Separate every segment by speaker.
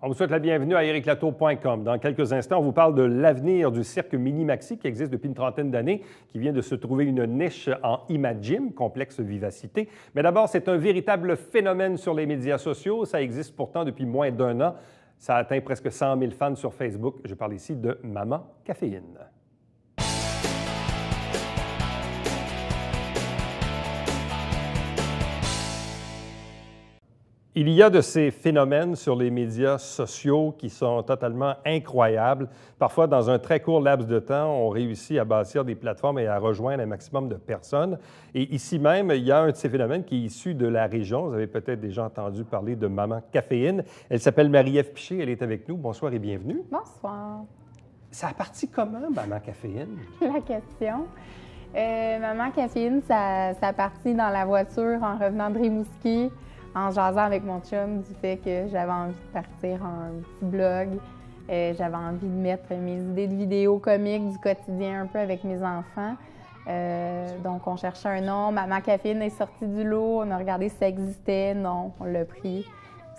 Speaker 1: On vous souhaite la bienvenue à ericlatour.com. Dans quelques instants, on vous parle de l'avenir du cirque Mini-Maxi qui existe depuis une trentaine d'années, qui vient de se trouver une niche en Imagym, complexe vivacité. Mais d'abord, c'est un véritable phénomène sur les médias sociaux. Ça existe pourtant depuis moins d'un an. Ça a atteint presque 100 000 fans sur Facebook. Je parle ici de Maman Caféine. Il y a de ces phénomènes sur les médias sociaux qui sont totalement incroyables. Parfois, dans un très court laps de temps, on réussit à bâtir des plateformes et à rejoindre un maximum de personnes. Et ici même, il y a un de ces phénomènes qui est issu de la région. Vous avez peut-être déjà entendu parler de Maman Caféine. Elle s'appelle Marie-Ève Piché. Elle est avec nous. Bonsoir et bienvenue.
Speaker 2: Bonsoir.
Speaker 1: Ça a parti comment, Maman Caféine?
Speaker 2: La question. Maman Caféine, ça a parti dans la voiture en revenant de Rimouski, en jasant avec mon chum du fait que j'avais envie de partir un petit blog. J'avais envie de mettre mes idées de vidéos comiques du quotidien un peu avec mes enfants. Donc, on cherchait un nom. Maman Caféine est sortie du lot. On a regardé si ça existait. Non, on l'a pris.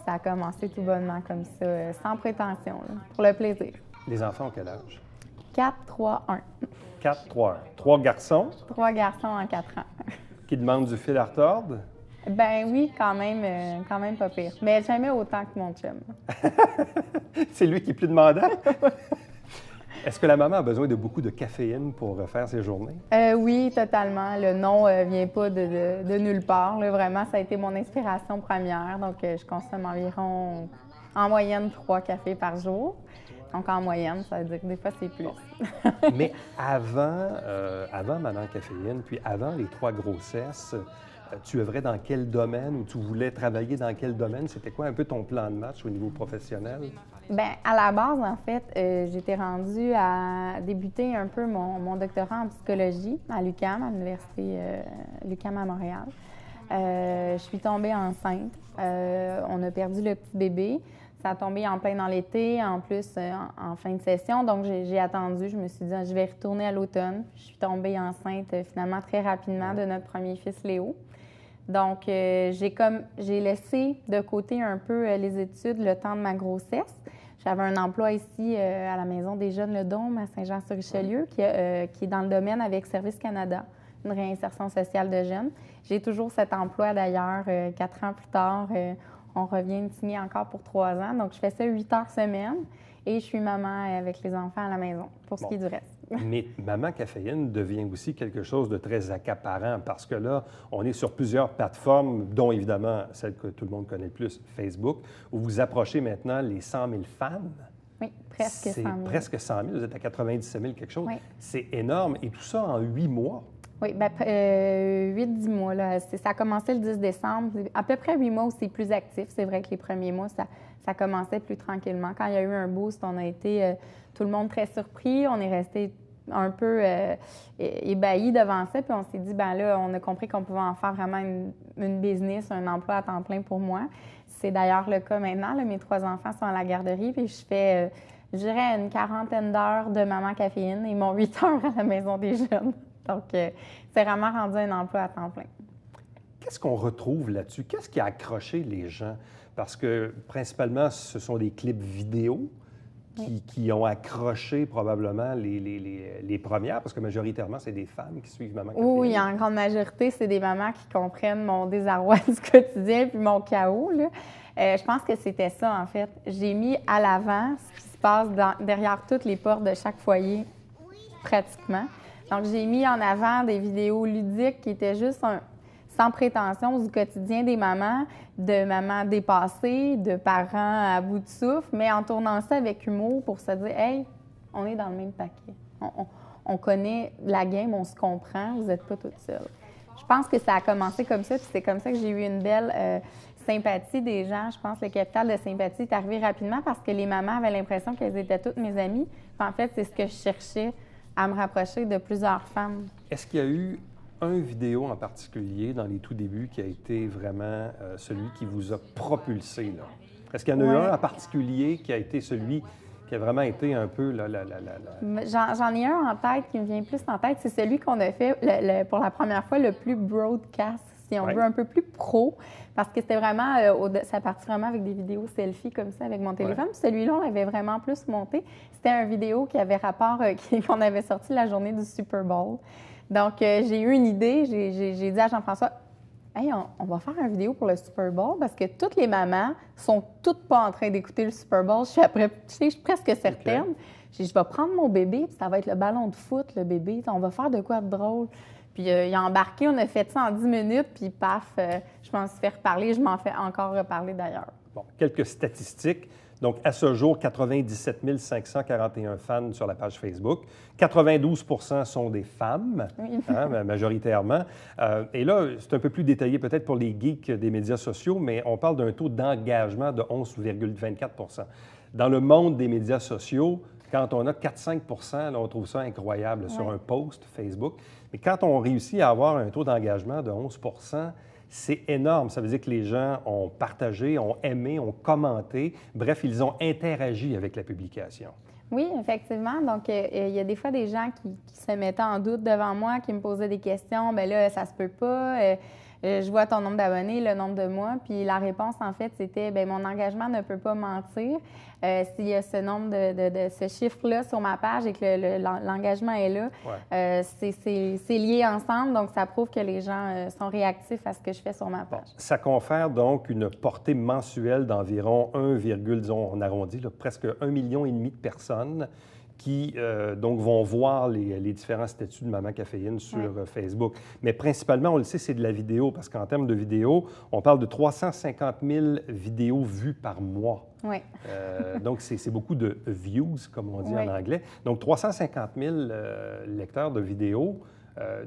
Speaker 2: Ça a commencé tout bonnement comme ça, sans prétention, là, pour le plaisir.
Speaker 1: Les enfants ont quel âge?
Speaker 2: 4, 3, 1.
Speaker 1: 4, 3, 1. 3 garçons?
Speaker 2: 3 garçons en 4 ans.
Speaker 1: Qui demandent du fil à retordre?
Speaker 2: Ben oui, quand même pas pire. Mais jamais autant que mon chum.
Speaker 1: C'est lui qui est plus demandant? Est-ce que la maman a besoin de beaucoup de caféine pour faire ses journées?
Speaker 2: Oui, totalement. Le nom vient pas de nulle part. Là, vraiment, ça a été mon inspiration première. Donc, je consomme environ, en moyenne, 3 cafés par jour. Donc, en moyenne, ça veut dire que des fois, c'est plus.
Speaker 1: Mais avant Maman Caféine, puis avant les 3 grossesses, tu œuvrais dans quel domaine ou tu voulais travailler dans quel domaine? C'était quoi un peu ton plan de match au niveau professionnel?
Speaker 2: Bien, à la base, en fait, j'étais rendue à débuter un peu mon doctorat en psychologie à l'UQAM, à l'université l'UQAM à Montréal. Je suis tombée enceinte. On a perdu le petit bébé. Ça a tombé en plein dans l'été, en plus en fin de session. Donc, j'ai attendu. Je me suis dit, je vais retourner à l'automne. Je suis tombée enceinte finalement très rapidement de notre premier fils, Léo. Donc, j'ai laissé de côté un peu les études le temps de ma grossesse. J'avais un emploi ici à la Maison des Jeunes Le Dôme à Saint-Jean-sur-Richelieu qui est dans le domaine avec Service Canada, une réinsertion sociale de jeunes. J'ai toujours cet emploi d'ailleurs, 4 ans plus tard. On revient de signer encore pour 3 ans. Donc, je fais ça 8 heures semaine et je suis maman avec les enfants à la maison pour ce qui est du reste.
Speaker 1: Mais Maman Caféine devient aussi quelque chose de très accaparant parce que là, on est sur plusieurs plateformes, dont évidemment celle que tout le monde connaît le plus, Facebook, où vous approchez maintenant les 100 000 fans.
Speaker 2: Oui, presque 100 000.
Speaker 1: Presque 100 000. Vous êtes à 97 000 quelque chose.
Speaker 2: Oui.
Speaker 1: C'est énorme. Et tout ça en 8 mois.
Speaker 2: Oui, bien, 8-10 mois. Là. Ça a commencé le 10 décembre. À peu près 8 mois où c'est plus actif. C'est vrai que les premiers mois, ça commençait plus tranquillement. Quand il y a eu un boost, on a été tout le monde très surpris. On est resté un peu ébahis devant ça. Puis on s'est dit, bien là, on a compris qu'on pouvait en faire vraiment une business, un emploi à temps plein pour moi. C'est d'ailleurs le cas maintenant. Là. Mes 3 enfants sont à la garderie. Puis je fais, je dirais, une 40aine d'heures de Maman Caféine et mon 8 heures à la Maison des Jeunes. Donc, c'est vraiment rendu un emploi à temps plein.
Speaker 1: Qu'est-ce qu'on retrouve là-dessus? Qu'est-ce qui a accroché les gens? Parce que, principalement, ce sont des clips vidéo qui ont accroché probablement les premières, parce que majoritairement, c'est des femmes qui suivent Maman Caféine.
Speaker 2: Oui, en grande majorité, c'est des mamans qui comprennent mon désarroi du quotidien puis mon chaos, là. Je pense que c'était ça, en fait. J'ai mis à l'avant ce qui se passe derrière toutes les portes de chaque foyer, pratiquement. Donc, j'ai mis en avant des vidéos ludiques qui étaient juste sans prétention du quotidien des mamans, de mamans dépassées, de parents à bout de souffle, mais en tournant ça avec humour pour se dire « Hey, on est dans le même paquet. On connaît la game, on se comprend, vous n'êtes pas toutes seules. » Je pense que ça a commencé comme ça, puis c'est comme ça que j'ai eu une belle sympathie des gens. Je pense que le capital de sympathie est arrivé rapidement parce que les mamans avaient l'impression qu'elles étaient toutes mes amies. Puis en fait, c'est ce que je cherchais, à me rapprocher de plusieurs femmes.
Speaker 1: Est-ce qu'il y a eu une vidéo en particulier dans les tout débuts qui a été vraiment celui qui vous a propulsé, là? Est-ce qu'il y en a eu un en particulier qui a été celui qui a vraiment été un peu
Speaker 2: J'en ai un en tête qui me vient plus en tête. C'est celui qu'on a fait pour la première fois le plus broadcast si on veut, un peu plus pro, parce que c'était vraiment, ça partit vraiment avec des vidéos selfies comme ça avec mon téléphone. Puis celui-là, on l'avait vraiment plus monté. C'était une vidéo qui avait rapport, qu'on avait sorti la journée du Super Bowl. Donc, j'ai eu une idée, j'ai dit à Jean-François, hey, on va faire une vidéo pour le Super Bowl parce que toutes les mamans sont toutes pas en train d'écouter le Super Bowl. Je suis presque certaine. Okay. J'ai dit, je vais prendre mon bébé, puis ça va être le ballon de foot, le bébé. On va faire de quoi de drôle. Puis il a embarqué, on a fait ça en 10 minutes, puis paf, je m'en suis fait reparler. Je m'en fais encore reparler d'ailleurs.
Speaker 1: Bon, quelques statistiques. Donc, à ce jour, 97 541 fans sur la page Facebook. 92 sont des femmes, oui. Majoritairement. Et là, c'est un peu plus détaillé peut-être pour les geeks des médias sociaux, mais on parle d'un taux d'engagement de 11,24 Dans le monde des médias sociaux, quand on a 4-5 on trouve ça incroyable sur un post Facebook. Mais quand on réussit à avoir un taux d'engagement de 11 c'est énorme. Ça veut dire que les gens ont partagé, ont aimé, ont commenté. Bref, ils ont interagi avec la publication.
Speaker 2: Oui, effectivement. Donc, il y a des fois des gens qui se mettaient en doute devant moi, qui me posaient des questions. Bien là, ça se peut pas. Je vois ton nombre d'abonnés, le nombre de mois. Puis la réponse, en fait, c'était, bien, mon engagement ne peut pas mentir. S'il y a ce nombre ce chiffre-là sur ma page et que l'engagement est là, c'est lié ensemble. Donc, ça prouve que les gens sont réactifs à ce que je fais sur ma page.
Speaker 1: Bon, ça confère donc une portée mensuelle d'environ disons, on arrondit, là, presque 1,5 million de personnes qui donc vont voir les différents statuts de Maman Caféine sur Facebook. Mais principalement, on le sait, c'est de la vidéo, parce qu'en termes de vidéo, on parle de 350 000 vidéos vues par mois.
Speaker 2: Oui.
Speaker 1: Donc, c'est beaucoup de views, comme on dit en anglais. Donc, 350 000 lecteurs de vidéos.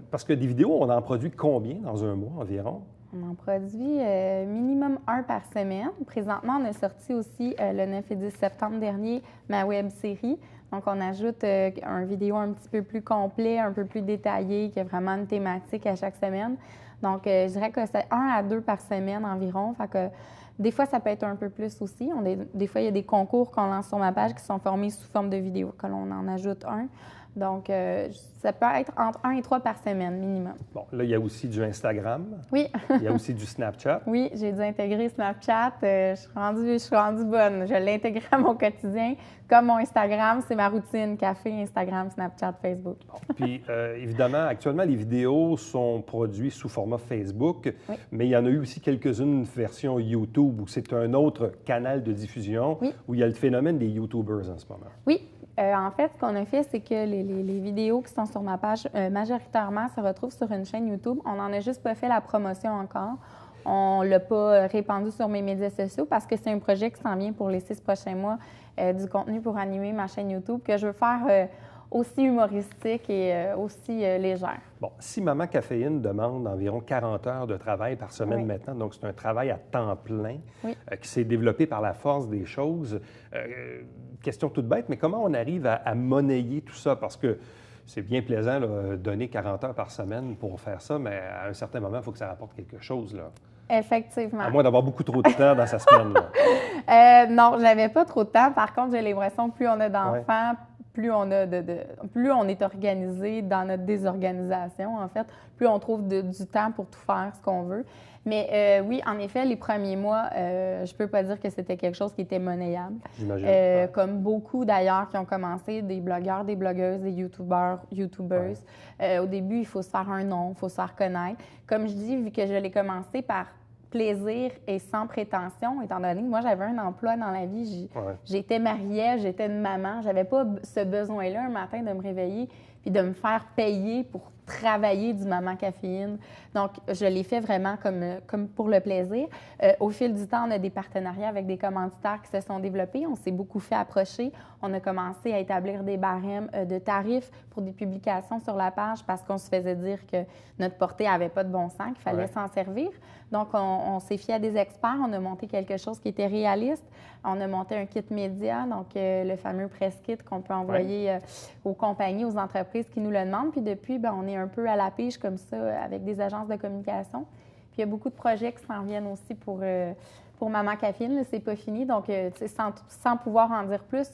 Speaker 1: Parce que des vidéos, on en produit combien dans un mois environ?
Speaker 2: On en produit minimum 1 par semaine. Présentement, on a sorti aussi le 9 et 10 septembre dernier ma web-série. Donc, on ajoute une vidéo un petit peu plus complet, un peu plus détaillé, qui a vraiment une thématique à chaque semaine. Donc, je dirais que c'est 1 à 2 par semaine environ. Fait que des fois, ça peut être un peu plus aussi. Des fois, il y a des concours qu'on lance sur ma page qui sont formés sous forme de vidéo, que l'on en ajoute un. Donc, ça peut être entre 1 et 3 par semaine minimum.
Speaker 1: Bon, là, il y a aussi du Instagram.
Speaker 2: Oui.
Speaker 1: Il y a aussi du Snapchat.
Speaker 2: Oui, j'ai dû intégrer Snapchat. Je suis rendue bonne. Je l'intègre à mon quotidien. Comme mon Instagram, c'est ma routine. Café, Instagram, Snapchat, Facebook.
Speaker 1: Bon, puis, évidemment, actuellement, les vidéos sont produites sous format Facebook, mais il y en a eu aussi quelques-unes versions YouTube où c'est un autre canal de diffusion où il y a le phénomène des YouTubers en ce moment.
Speaker 2: Oui. En fait, ce qu'on a fait, c'est que les vidéos qui sont sur ma page, majoritairement, se retrouvent sur une chaîne YouTube. On n'en a juste pas fait la promotion encore. On ne l'a pas répandu sur mes médias sociaux parce que c'est un projet qui s'en vient pour les 6 prochains mois, du contenu pour animer ma chaîne YouTube que je veux faire aussi humoristique et aussi légère.
Speaker 1: Bon, si Maman Caféine demande environ 40 heures de travail par semaine maintenant, donc c'est un travail à temps plein qui s'est développé par la force des choses. Question toute bête, mais comment on arrive à monnayer tout ça? Parce que c'est bien plaisant de donner 40 heures par semaine pour faire ça, mais à un certain moment, il faut que ça rapporte quelque chose, là.
Speaker 2: Effectivement.
Speaker 1: À moins d'avoir beaucoup trop de temps dans sa semaine, là.
Speaker 2: Non, je n'avais pas trop de temps. Par contre, j'ai l'impression que plus on a d'enfants, plus on est organisé dans notre désorganisation, en fait, plus on trouve du temps pour tout faire ce qu'on veut. Mais oui, en effet, les premiers mois, je ne peux pas dire que c'était quelque chose qui était monnayable.
Speaker 1: J'imagine.
Speaker 2: Comme beaucoup d'ailleurs qui ont commencé, des blogueurs, des blogueuses, des YouTubeuses. Au début, il faut se faire un nom, il faut se faire connaître. Comme je dis, vu que je l'ai commencé par plaisir et sans prétention, étant donné que moi, j'avais un emploi dans la vie. J'étais mariée, j'étais une maman. J'avais pas ce besoin-là un matin de me réveiller puis de me faire payer pour travailler du Maman Caféine. Donc, je l'ai fait vraiment comme pour le plaisir. Au fil du temps, on a des partenariats avec des commanditaires qui se sont développés. On s'est beaucoup fait approcher. On a commencé à établir des barèmes de tarifs pour des publications sur la page parce qu'on se faisait dire que notre portée n'avait pas de bon sens, qu'il fallait s'en servir. Donc, on s'est fié à des experts. On a monté quelque chose qui était réaliste. On a monté un kit média, donc le fameux press kit qu'on peut envoyer aux compagnies, aux entreprises qui nous le demandent. Puis depuis, bien, on est un peu à la pige comme ça avec des agences de communication. Puis il y a beaucoup de projets qui s'en viennent aussi pour Maman Caféine. C'est pas fini. Donc, sans pouvoir en dire plus,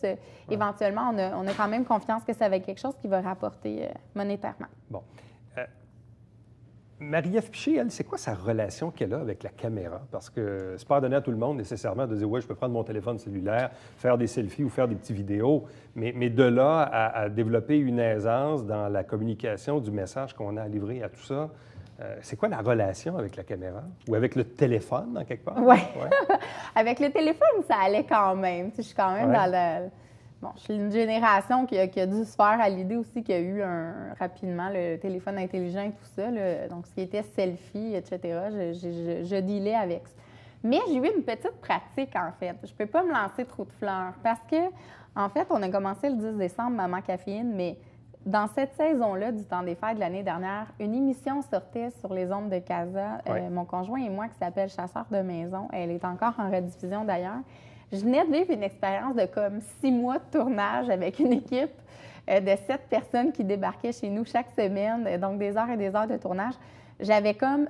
Speaker 2: éventuellement, on a quand même confiance que ça va être quelque chose qui va rapporter monétairement.
Speaker 1: Bon. Marie-Ève Piché, elle, c'est quoi sa relation qu'elle a avec la caméra? Parce que c'est pas donné à tout le monde nécessairement de dire « Oui, je peux prendre mon téléphone cellulaire, faire des selfies ou faire des petites vidéos », mais de là à développer une aisance dans la communication du message qu'on a à livrer à tout ça, c'est quoi la relation avec la caméra? Ou avec le téléphone, en quelque part?
Speaker 2: Oui. Ouais. Avec le téléphone, ça allait quand même. Tu sais, je suis quand même dans le... Bon, je suis une génération qui a dû se faire à l'idée aussi qu'il y a eu rapidement le téléphone intelligent et tout ça. Donc, ce qui était selfie, etc., je dealais avec ça. Mais j'ai eu une petite pratique, en fait. Je ne peux pas me lancer trop de fleurs parce que, en fait, on a commencé le 10 décembre, Maman Caféine, mais dans cette saison-là du temps des fêtes de l'année dernière, une émission sortait sur les ondes de Casa, mon conjoint et moi, qui s'appelle Chasseurs de maison. Elle est encore en rediffusion, d'ailleurs. Je venais de vivre une expérience de comme 6 mois de tournage avec une équipe de 7 personnes qui débarquaient chez nous chaque semaine, donc des heures et des heures de tournage. J'avais comme,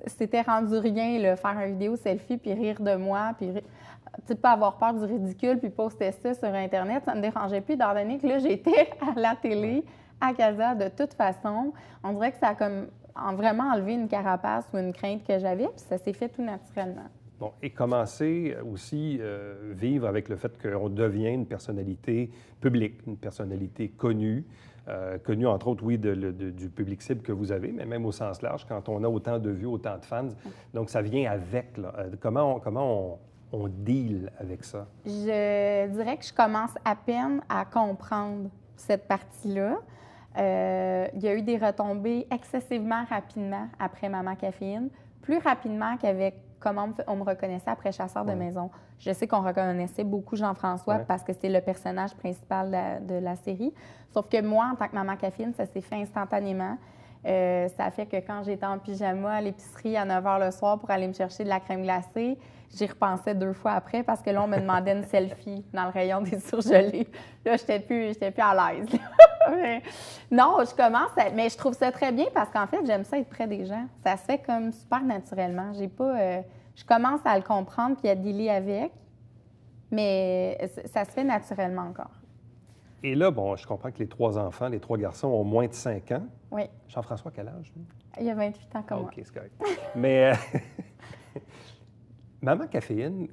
Speaker 2: c'était rendu rien, là, faire une vidéo selfie puis rire de moi, puis pas avoir peur du ridicule puis poster ça sur Internet, ça me dérangeait plus, étant donné que là, j'étais à la télé, à Casa, de toute façon. On dirait que ça a comme vraiment enlevé une carapace ou une crainte que j'avais, puis ça s'est fait tout naturellement.
Speaker 1: Bon, et commencer aussi vivre avec le fait qu'on devient une personnalité publique, une personnalité connue, connue entre autres, oui, du public cible que vous avez, mais même au sens large, quand on a autant de vues, autant de fans. Donc, ça vient avec, là. Comment on deal avec ça? Je
Speaker 2: dirais que je commence à peine à comprendre cette partie-là. Il y a eu des retombées excessivement rapidement après Maman Caféine, plus rapidement qu'avec comment on me reconnaissait après Chasseurs de maison. Je sais qu'on reconnaissait beaucoup Jean-François parce que c'est le personnage principal de la série. Sauf que moi, en tant que Maman Caféine, ça s'est fait instantanément. Ça fait que quand j'étais en pyjama à l'épicerie à 9 h le soir pour aller me chercher de la crème glacée, j'y repensais 2 fois après parce que là, on me demandait une selfie dans le rayon des surgelés. Là, j'étais plus à l'aise. Non, je commence mais je trouve ça très bien parce qu'en fait, j'aime ça être près des gens. Ça se fait comme super naturellement. J'ai pas... je commence à le comprendre puis à dealer avec, mais ça se fait naturellement encore.
Speaker 1: Et là, bon, je comprends que les 3 enfants, les 3 garçons ont moins de 5 ans.
Speaker 2: Oui.
Speaker 1: Jean-François, quel âge? Lui?
Speaker 2: Il a 28 ans comme moi.
Speaker 1: OK, c'est correct. Mais Maman Caféine,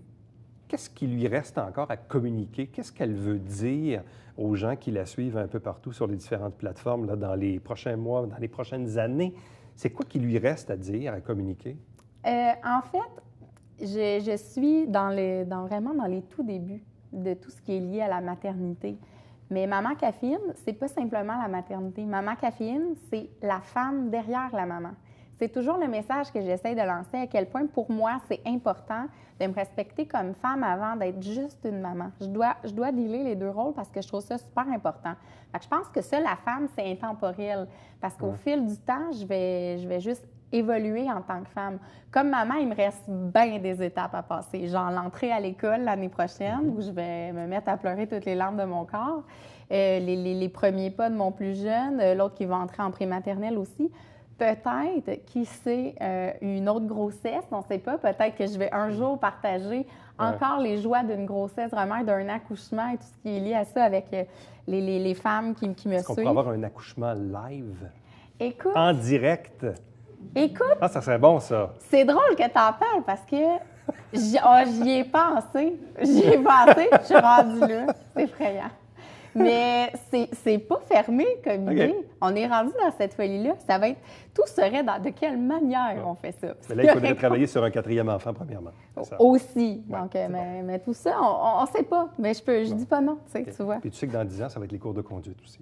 Speaker 1: qu'est-ce qui lui reste encore à communiquer? Qu'est-ce qu'elle veut dire aux gens qui la suivent un peu partout sur les différentes plateformes là, dans les prochains mois, dans les prochaines années? C'est quoi qui lui reste à dire, à communiquer?
Speaker 2: En fait, je suis vraiment dans les tout débuts de tout ce qui est lié à la maternité. Mais Maman Caféine, c'est pas simplement la maternité. Maman Caféine, c'est la femme derrière la maman. C'est toujours le message que j'essaie de lancer, à quel point, pour moi, c'est important de me respecter comme femme avant d'être juste une maman. Je dois dealer les 2 rôles parce que je trouve ça super important. Fait que je pense que ça, la femme, c'est intemporel. Parce qu'au fil du temps, je vais juste évoluer en tant que femme. Comme maman, il me reste bien des étapes à passer. Genre l'entrée à l'école l'année prochaine, où je vais me mettre à pleurer toutes les larmes de mon corps. Les premiers pas de mon plus jeune, l'autre qui va entrer en prématernelle aussi. Peut-être, qui sait, une autre grossesse, on ne sait pas. Peut-être que je vais un jour partager encore les joies d'une grossesse, vraiment d'un accouchement et tout ce qui est lié à ça avec les femmes qui me suivent.
Speaker 1: Est-ce qu'on pourrait avoir un accouchement live?
Speaker 2: Écoute,
Speaker 1: en direct?
Speaker 2: Écoute,
Speaker 1: ça serait bon, ça.
Speaker 2: C'est drôle que tu en parles parce que j'y ai pensé. Je suis rendue là. C'est effrayant. Mais c'est pas fermé comme idée. On est rendu dans cette folie-là. Ça va être... Tout serait de quelle manière on fait ça?
Speaker 1: Mais là, il faudrait travailler sur un 4e enfant, premièrement.
Speaker 2: Aussi. Donc, mais tout ça, on sait pas. Mais je dis pas non, tu vois.
Speaker 1: Puis tu sais que dans 10 ans, ça va être les cours de conduite aussi.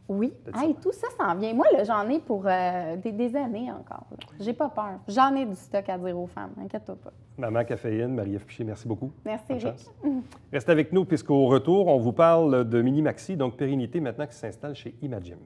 Speaker 2: Oui. Hey, tout ça s'en vient. Moi, là, j'en ai pour des années encore. J'ai pas peur. J'en ai du stock à dire aux femmes. Inquiète-toi pas.
Speaker 1: Maman Caféine, Marie-Ève Piché, merci beaucoup.
Speaker 2: Merci, Éric.
Speaker 1: Restez avec nous, puisqu'au retour, on vous parle de Mini-Maxi, donc Pérennité, maintenant qui s'installe chez Imagim.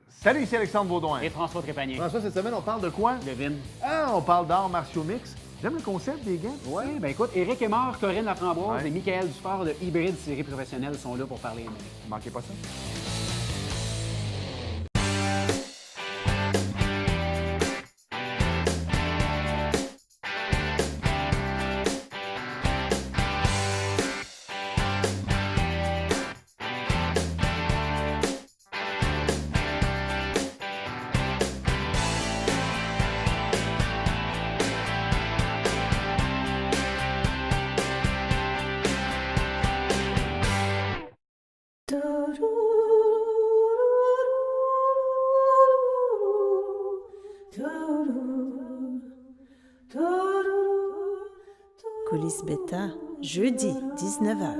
Speaker 3: Salut, ici Alexandre Baudouin.
Speaker 4: Et François Trépanier.
Speaker 3: François, cette semaine, on parle de quoi?
Speaker 4: Devine.
Speaker 3: Ah, on parle d'arts martiaux mix. J'aime le concept des gants.
Speaker 4: Oui, bien écoute, Éric Aymar, Corinne Laframboise et Michael Dufort de Hybride Série Professionnelle sont là pour parler MMA.
Speaker 3: Manquez pas ça.
Speaker 5: Coulisses Bêta, jeudi, 19h.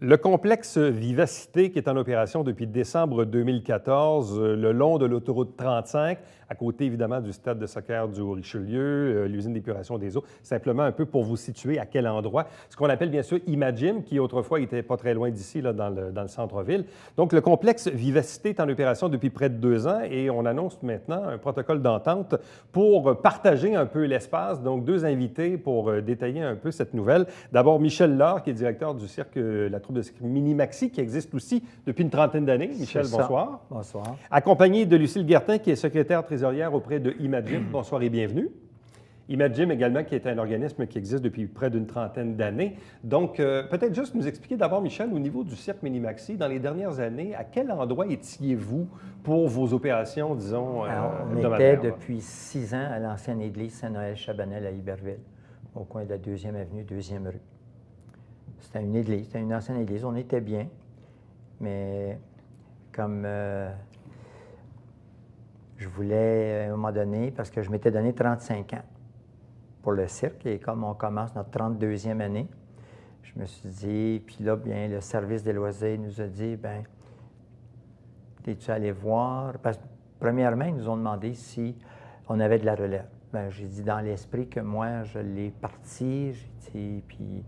Speaker 1: Le complexe Vivacité, qui est en opération depuis décembre 2014, le long de l'autoroute 35, à côté évidemment du stade de soccer du Haut-Richelieu, l'usine d'épuration des eaux, simplement un peu pour vous situer à quel endroit. Ce qu'on appelle bien sûr Imagim, qui autrefois n'était pas très loin d'ici, là, dans le centre-ville. Donc le complexe Vivacité est en opération depuis près de 2 ans et on annonce maintenant un protocole d'entente pour partager un peu l'espace. Donc 2 invités pour détailler un peu cette nouvelle. D'abord Michel Laure, qui est directeur du cirque La Troupe de cirque Mini-Maxi, qui existe aussi depuis une trentaine d'années. Michel, bonsoir.
Speaker 6: Bonsoir.
Speaker 1: Accompagné de Lucille Guertin, qui est secrétaire trésorière auprès de Imagim. Bonsoir et bienvenue. Imagim également, qui est un organisme qui existe depuis près d'une trentaine d'années. Donc, peut-être juste nous expliquer d'abord, Michel, au niveau du cirque Mini-Maxi, dans les dernières années, à quel endroit étiez-vous pour vos opérations, disons,
Speaker 6: on était depuis 6 ans à l'ancienne église Saint-Noël-Chabanel à Iberville, au coin de la 2e avenue, 2e rue. C'était une église, c'était une ancienne église. On était bien, mais comme je voulais, à un moment donné, parce que je m'étais donné 35 ans pour le cirque, et comme on commence notre 32e année, je me suis dit, puis là, bien, le service des loisirs nous a dit, bien, es-tu allé voir? Parce que, premièrement, ils nous ont demandé si on avait de la relève. Bien, j'ai dit dans l'esprit que moi, je l'ai parti, j'ai dit, puis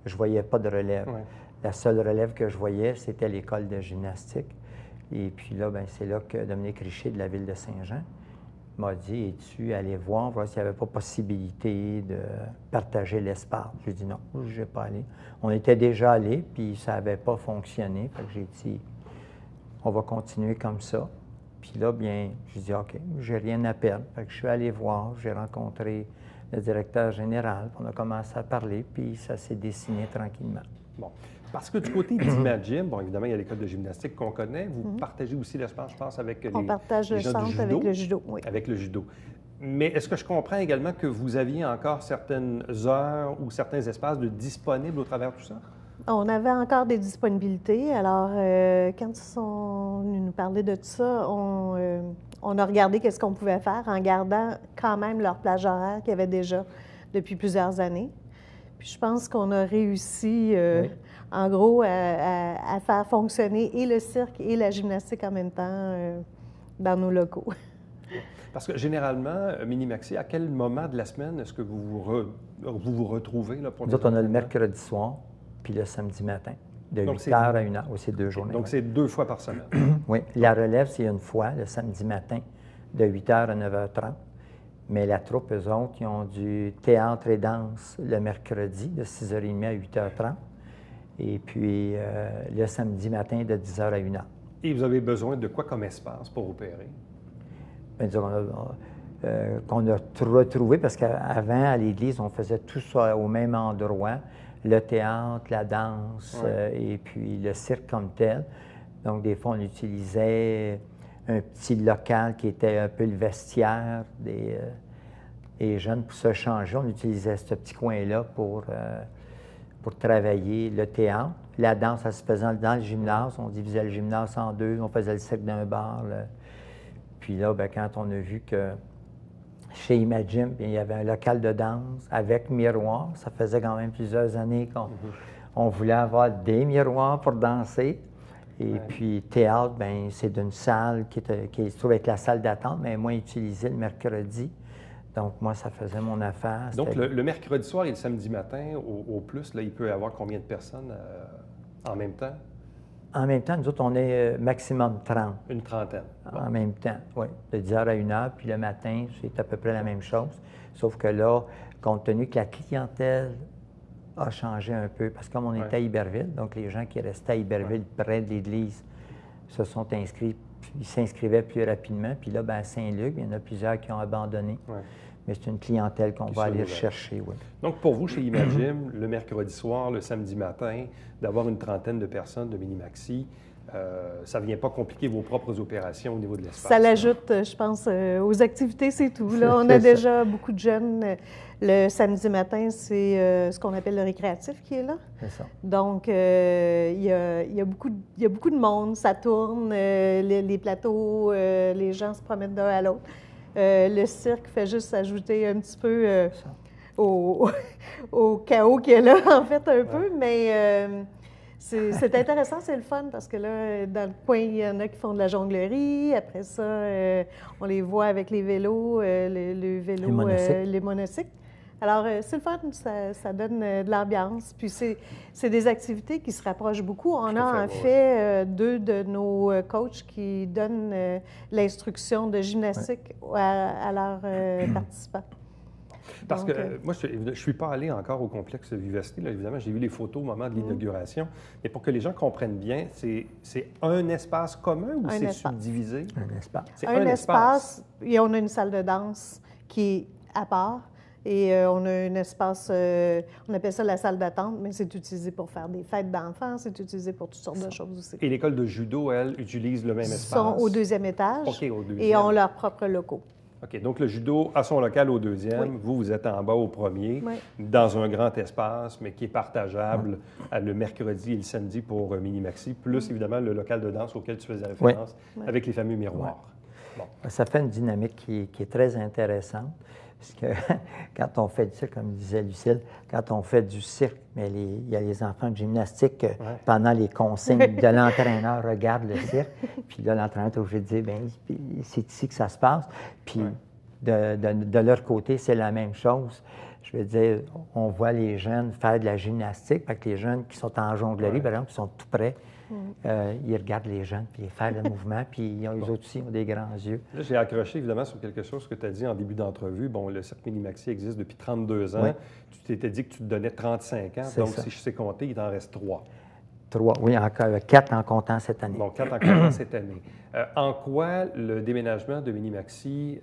Speaker 6: je voyais pas de relève. Ouais. La seule relève que je voyais, c'était l'école de gymnastique. Et puis là, bien, c'est là que Dominique Richer de la ville de Saint-Jean m'a dit, es-tu allé voir s'il n'y avait pas possibilité de partager l'espace? J'ai dit non, je n'ai pas allé. On était déjà allés, puis ça n'avait pas fonctionné. Fait que j'ai dit, on va continuer comme ça. Puis là, bien, j'ai dit, OK, j'ai rien à perdre. Fait que je suis allé voir, j'ai rencontré le directeur général, on a commencé à parler, puis ça s'est dessiné tranquillement.
Speaker 1: Bon. Parce que du côté d'Imagim, bon, évidemment, il y a l'école de gymnastique qu'on connaît. Vous partagez aussi l'espace, je pense, avec
Speaker 7: on partage le centre avec le judo, oui.
Speaker 1: Avec le judo. Mais est-ce que je comprends également que vous aviez encore certaines heures ou certains espaces de disponibles au travers de tout ça?
Speaker 7: On avait encore des disponibilités. Alors, quand ils sont venus nous parler de tout ça, on a regardé qu'est-ce qu'on pouvait faire en gardant quand même leur plage horaire qu'il y avait déjà depuis plusieurs années. Puis je pense qu'on a réussi, oui, en gros, à faire fonctionner et le cirque et la gymnastique en même temps dans nos locaux.
Speaker 1: Parce que généralement, Mini-Maxi, à quel moment de la semaine est-ce que vous vous retrouvez? Là, pour
Speaker 6: nous autres, on a le mercredi soir puis le samedi matin, de 8h à 1h. Oui, c'est 2 journées.
Speaker 1: Donc, c'est 2 fois par semaine.
Speaker 6: Oui. La relève, c'est une fois, le samedi matin, de 8h à 9h30. Mais la troupe, eux autres, ils ont du théâtre et danse le mercredi, de 6h30 à 8h30. Et puis, le samedi matin, de 10h à 1h.
Speaker 1: Et vous avez besoin de quoi comme espace pour opérer?
Speaker 6: Bien, disons qu'on a retrouvé, parce qu'avant, à l'église, on faisait tout ça au même endroit. Le théâtre, la danse, et puis le cirque comme tel. Donc, des fois, on utilisait un petit local qui était un peu le vestiaire des jeunes pour se changer. On utilisait ce petit coin-là pour travailler le théâtre. La danse, ça se faisait dans le gymnase. On divisait le gymnase en 2. On faisait le cirque d'un bar. Puis là, bien, quand on a vu que chez Imagim, il y avait un local de danse avec miroir. Ça faisait quand même plusieurs années qu'on voulait avoir des miroirs pour danser. Et puis, théâtre, bien, c'est d'une salle qui se trouve être la salle d'attente, mais moins utilisée le mercredi. Donc, moi, ça faisait mon affaire.
Speaker 1: Donc, le mercredi soir et le samedi matin, au plus, là, il peut y avoir combien de personnes en même temps?
Speaker 6: En même temps, nous autres, on est maximum 30.
Speaker 1: Une trentaine.
Speaker 6: Bon. En même temps, oui. De 10h à 1h, puis le matin, c'est à peu près la même chose. Sauf que là, compte tenu que la clientèle a changé un peu, parce que comme on était à Iberville, donc les gens qui restaient à Iberville près de l'église se sont inscrits, ils s'inscrivaient plus rapidement. Puis là, bien, à Saint-Luc, il y en a plusieurs qui ont abandonné. Ouais. Mais c'est une clientèle qu'on va aller chercher, oui.
Speaker 1: Donc, pour vous, chez Imagim, le mercredi soir, le samedi matin, d'avoir une trentaine de personnes de Mini-Maxi, ça ne vient pas compliquer vos propres opérations au niveau de l'espace.
Speaker 7: Ça l'ajoute, je pense, aux activités, c'est tout. Là, on a déjà beaucoup de jeunes. Le samedi matin, c'est ce qu'on appelle le récréatif qui est là.
Speaker 6: C'est ça.
Speaker 7: Donc, il y a beaucoup de monde, ça tourne, les plateaux, les gens se promènent d'un à l'autre. Le cirque fait juste s'ajouter un petit peu au chaos qu'il y a là, en fait, un peu, mais c'est intéressant, c'est le fun, parce que là, dans le coin, il y en a qui font de la jonglerie. Après ça, on les voit avec les vélos, les monocycles. Alors, c'est le fun, ça donne de l'ambiance. Puis, c'est des activités qui se rapprochent beaucoup. On a en fait deux de nos coachs qui donnent l'instruction de gymnastique à leurs participants.
Speaker 1: Parce que moi, je ne suis pas allé encore au complexe Vivacité. Là, évidemment, j'ai vu les photos au moment de l'inauguration. Mais pour que les gens comprennent bien, c'est un espace commun ou c'est subdivisé?
Speaker 6: Un espace.
Speaker 1: C'est
Speaker 7: un espace. Et on a une salle de danse qui est à part. Et on a un espace, on appelle ça la salle d'attente, mais c'est utilisé pour faire des fêtes d'enfants, c'est utilisé pour toutes sortes de choses aussi.
Speaker 1: Et l'école de judo, elle, utilise le même espace?
Speaker 7: Ils sont au deuxième étage.
Speaker 1: OK, au deuxième.
Speaker 7: Et ont leurs propres locaux.
Speaker 1: OK, donc le judo a son local au deuxième.
Speaker 7: Oui.
Speaker 1: Vous êtes en bas au premier, dans un grand espace, mais qui est partageable le mercredi et le samedi pour Minimaxi, plus évidemment le local de danse auquel tu faisais référence, avec les fameux miroirs.
Speaker 6: Bon. Ça fait une dynamique qui est très intéressante. Parce que quand on fait du cirque, comme disait Lucille, quand on fait du cirque, mais il y a les enfants de gymnastique, pendant les consignes de l'entraîneur, regardent le cirque. Puis là, l'entraîneur est obligé de dire, bien, c'est ici que ça se passe. Puis de leur côté, c'est la même chose. Je veux dire, on voit les jeunes faire de la gymnastique. Fait que les jeunes qui sont en jonglerie, par exemple, qui sont tout près, ils regardent les jeunes, puis ils font le mouvement, puis eux autres aussi ont des grands yeux.
Speaker 1: Là, j'ai accroché évidemment sur quelque chose que tu as dit en début d'entrevue. Bon, le Cirque Minimaxi existe depuis 32 ans. Oui. Tu t'étais dit que tu te donnais 35 ans. Donc, si je sais compter, il t'en reste 3.
Speaker 6: 3, oui, encore 4 en comptant cette année.
Speaker 1: Donc, 4 en comptant cette année. En quoi le déménagement de Minimaxi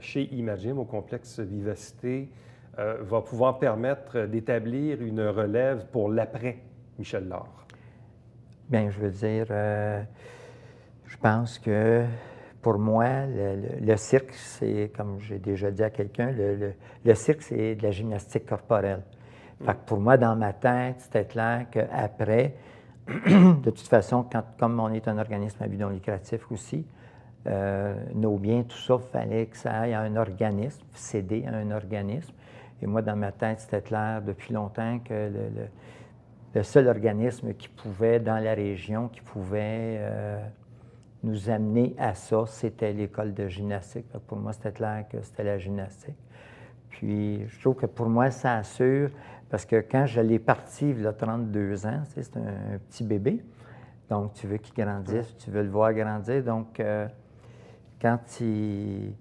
Speaker 1: chez Imagim, au complexe Vivacité, va pouvoir permettre d'établir une relève pour l'après Michel Lord?
Speaker 6: Bien, je veux dire, je pense que pour moi, le cirque, c'est, comme j'ai déjà dit à quelqu'un, le cirque, c'est de la gymnastique corporelle. Fait que pour moi, dans ma tête, c'était clair qu'après, de toute façon, comme on est un organisme à but non lucratif aussi, nos biens, tout ça, il fallait que ça aille à un organisme, céder à un organisme. Et moi, dans ma tête, c'était clair depuis longtemps que le seul organisme qui pouvait, dans la région, qui pouvait nous amener à ça, c'était l'école de gymnastique. Pour moi, c'était clair que c'était la gymnastique. Puis, je trouve que pour moi, ça assure, parce que quand je l'ai parti, il a 32 ans, c'est un petit bébé, donc tu veux qu'il grandisse, tu veux le voir grandir. Donc, quand tu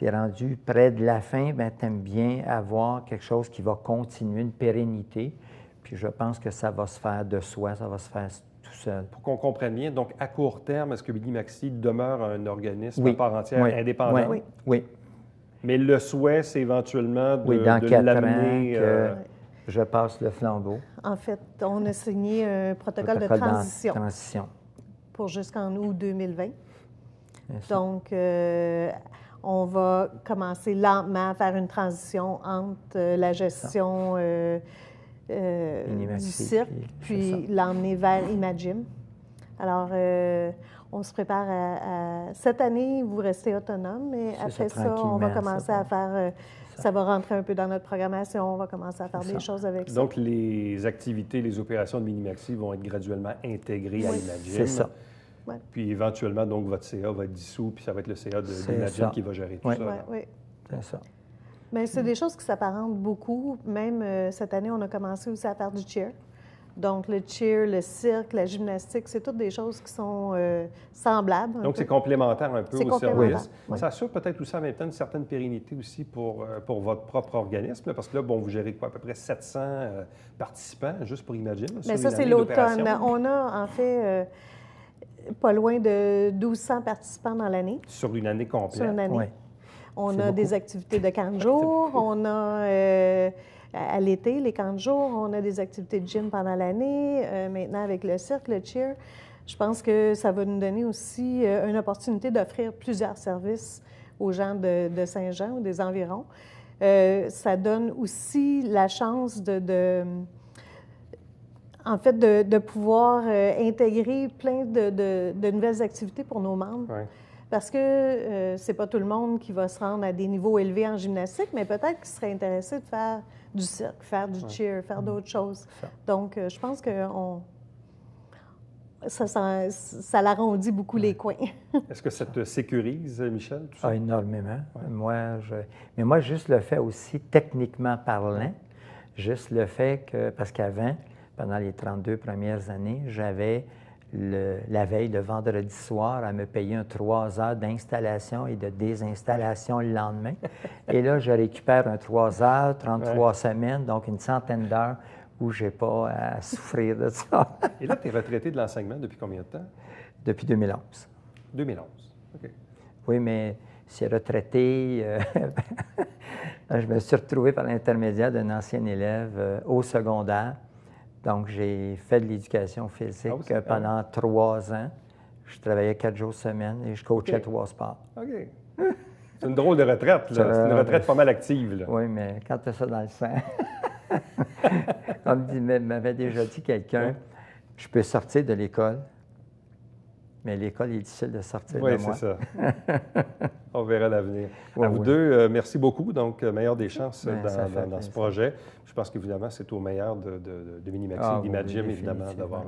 Speaker 6: es rendu près de la fin, bien, tu aimes bien avoir quelque chose qui va continuer, une pérennité. Puis je pense que ça va se faire de soi, ça va se faire tout seul.
Speaker 1: Pour qu'on comprenne bien, donc à court terme, est-ce que Minimaxi demeure un organisme à part entière, indépendant?
Speaker 6: Oui.
Speaker 1: Mais le souhait, c'est éventuellement de l'amener...
Speaker 6: je passe le flambeau.
Speaker 7: En fait, on a signé un protocole de transition pour jusqu'en août 2020. Donc, on va commencer lentement à faire une transition entre la gestion... du cirque, puis l'emmener vers Imagim. Alors, on se prépare à... Cette année, vous restez autonome, mais après ça, on va commencer à faire... ça va rentrer un peu dans notre programmation, on va commencer à faire des choses avec ça.
Speaker 1: Donc, les activités, les opérations de Minimaxi vont être graduellement intégrées à Imagim.
Speaker 6: C'est ça.
Speaker 7: Ouais.
Speaker 1: Puis éventuellement, donc, votre CA va être dissous, puis ça va être le CA d'Imagim qui va gérer tout ça.
Speaker 7: Oui,
Speaker 6: c'est ça.
Speaker 7: Mais c'est des choses qui s'apparentent beaucoup. Même cette année, on a commencé aussi à faire du cheer. Donc, le cheer, le cirque, la gymnastique, c'est toutes des choses qui sont semblables.
Speaker 1: Donc, c'est complémentaire un peu au service.
Speaker 7: Oui.
Speaker 1: Ça assure peut-être aussi en même temps une certaine pérennité aussi pour votre propre organisme, parce que là, bon, vous gérez quoi, à peu près 700 participants juste pour Imagim?
Speaker 7: Mais ça, c'est l'automne. On a en fait pas loin de 1200 participants dans l'année.
Speaker 1: Sur une année complète?
Speaker 7: Sur une année.
Speaker 6: Oui.
Speaker 7: On a des activités de camp de jour, on a à l'été les camps de jour, on a des activités de gym pendant l'année, maintenant avec le cirque, le cheer. Je pense que ça va nous donner aussi une opportunité d'offrir plusieurs services aux gens de Saint-Jean ou des environs. Ça donne aussi la chance en fait, de pouvoir intégrer plein de nouvelles activités pour nos membres.
Speaker 1: Ouais.
Speaker 7: Parce que c'est pas tout le monde qui va se rendre à des niveaux élevés en gymnastique, mais peut-être qu'ils seraient intéressés de faire du cirque, faire du cheer, faire d'autres choses. Donc, je pense que ça l'arrondit beaucoup les coins.
Speaker 1: Est-ce que ça te sécurise, Michel, tout ça?
Speaker 6: Ah, énormément.
Speaker 1: Ouais.
Speaker 6: Mais moi, juste le fait aussi, techniquement parlant, juste le fait que, parce qu'avant, pendant les 32 premières années, j'avais la veille, le vendredi soir, à me payer 3 heures d'installation et de désinstallation le lendemain. Et là, je récupère 3 heures, 33 semaines, donc une centaine d'heures où je n'ai pas à souffrir de ça.
Speaker 1: Et là, tu es retraité de l'enseignement depuis combien de temps?
Speaker 6: Depuis 2011.
Speaker 1: 2011, OK.
Speaker 6: Oui, mais c'est retraité. Je me suis retrouvé par l'intermédiaire d'un ancien élève au secondaire. Donc, j'ai fait de l'éducation physique pendant 3 ans. Je travaillais 4 jours semaine et je coachais 3 sports.
Speaker 1: OK. C'est une drôle de retraite, là. C'est une retraite pas mal active, là.
Speaker 6: Oui, mais quand tu as ça dans le sang... Comme m'avait déjà dit quelqu'un, je peux sortir de l'école, mais l'école est difficile de sortir de moi.
Speaker 1: Oui, c'est ça. On verra l'avenir.
Speaker 6: Oui,
Speaker 1: à vous deux, merci beaucoup. Donc, meilleure des chances dans ce projet. Je pense qu'évidemment, c'est au meilleur de Minimaxi et d'Imagim, évidemment, d'avoir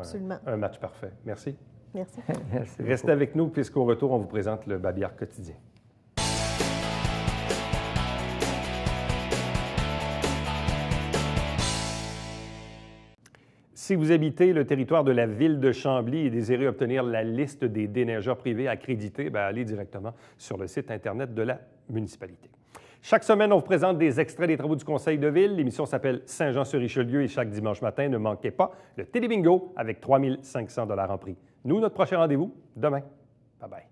Speaker 1: un match parfait. Merci.
Speaker 7: Merci.
Speaker 6: Merci
Speaker 1: Restez avec nous, puisqu'au retour, on vous présente le Babillard quotidien. Si vous habitez le territoire de la ville de Chambly et désirez obtenir la liste des déneigeurs privés accrédités, allez directement sur le site Internet de la municipalité. Chaque semaine, on vous présente des extraits des travaux du conseil de ville. L'émission s'appelle Saint-Jean-sur-Richelieu et chaque dimanche matin, ne manquez pas le Télé Bingo avec 3 500 $ en prix. Nous, notre prochain rendez-vous, demain. Bye-bye.